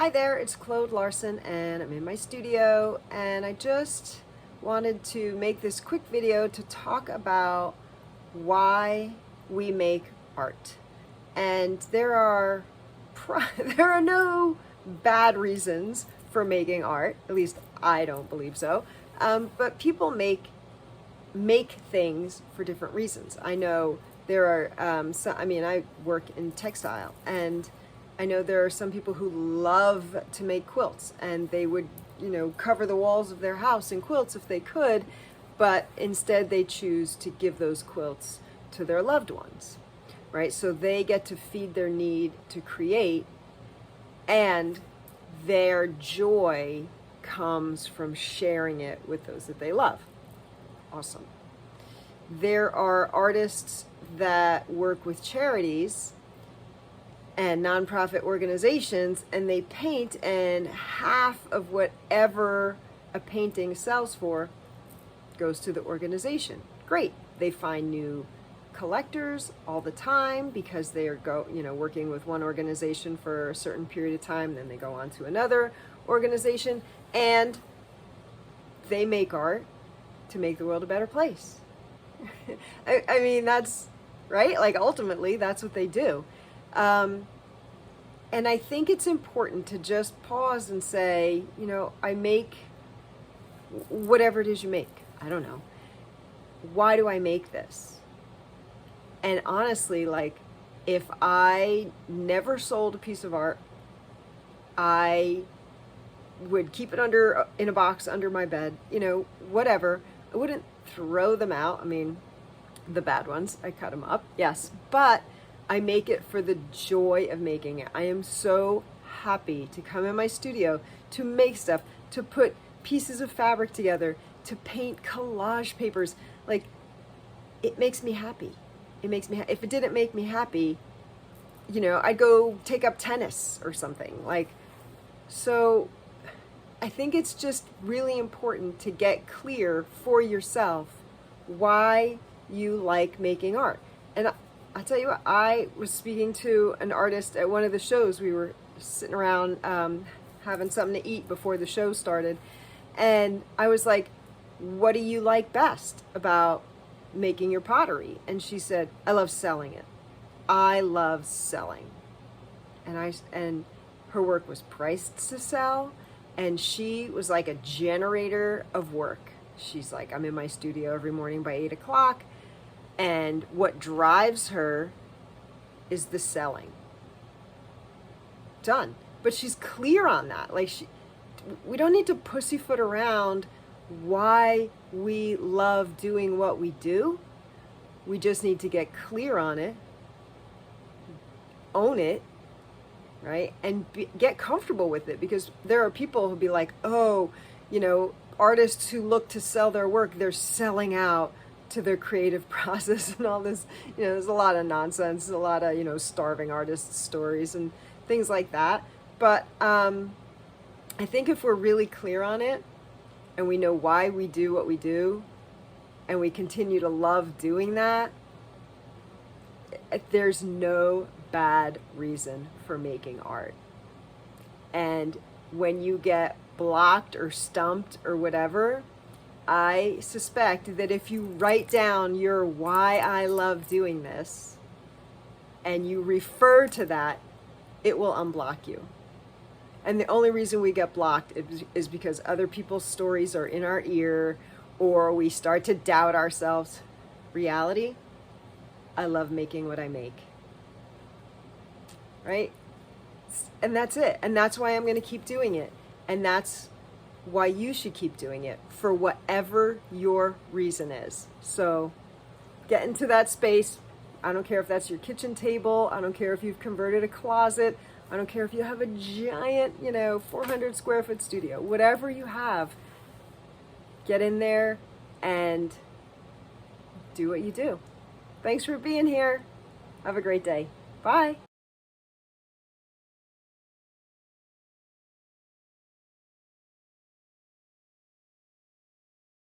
Hi there, it's Claude Larson and I'm in my studio and I just wanted to make this quick video to talk about why we make art. And there are there are no bad reasons for making art, at least I don't believe so. But people make things for different reasons. I know there are I work in textile, and I know there are some people who love to make quilts, and they would, cover the walls of their house in quilts if they could, but instead they choose to give those quilts to their loved ones, right? So they get to feed their need to create, and their joy comes from sharing it with those that they love. Awesome. There are artists that work with charities and nonprofit organizations, and they paint, and half of whatever a painting sells for goes to the organization. Great. They find new collectors all the time because they are working with one organization for a certain period of time, then they go on to another organization, and they make art to make the world a better place. I mean, that's right. Like, ultimately, that's what they do. And I think it's important to just pause and say, I make whatever it is you make. I don't know. Why do I make this? And honestly, like, if I never sold a piece of art, I would keep it in a box under my bed, whatever. I wouldn't throw them out. I mean, the bad ones, I cut them up, yes, but I make it for the joy of making it. I am so happy to come in my studio, to make stuff, to put pieces of fabric together, to paint collage papers. Like, it makes me happy. It makes me if it didn't make me happy, I'd go take up tennis or something. Like, so I think it's just really important to get clear for yourself why you like making art. And I'll tell you what, I was speaking to an artist at one of the shows. We were sitting around having something to eat before the show started. And I was like, what do you like best about making your pottery? And she said, I love selling it. I love selling. And her work was priced to sell. And she was like a generator of work. She's like, I'm in my studio every morning by 8 o'clock. And what drives her is the selling. Done. But she's clear on that. Like, we don't need to pussyfoot around why we love doing what we do. We just need to get clear on it, own it, right? And get comfortable with it, because there are people who'll be like, oh, artists who look to sell their work, they're selling out to their creative process and all this. There's a lot of nonsense, a lot of, starving artists stories and things like that. But I think if we're really clear on it, and we know why we do what we do, and we continue to love doing that, there's no bad reason for making art. And when you get blocked or stumped or whatever, I suspect that if you write down your why I love doing this and you refer to that, it will unblock you. And the only reason we get blocked is because other people's stories are in our ear, or we start to doubt ourselves. Reality, I love making what I make. Right? And that's it. And that's why I'm going to keep doing it. And that's why you should keep doing it, for whatever your reason is. So get into that space. I don't care if that's your kitchen table. I don't care if you've converted a closet. I don't care if you have a giant, 400 square foot studio. Whatever you have, get in there and do what you do. Thanks for being here. Have a great day. Bye.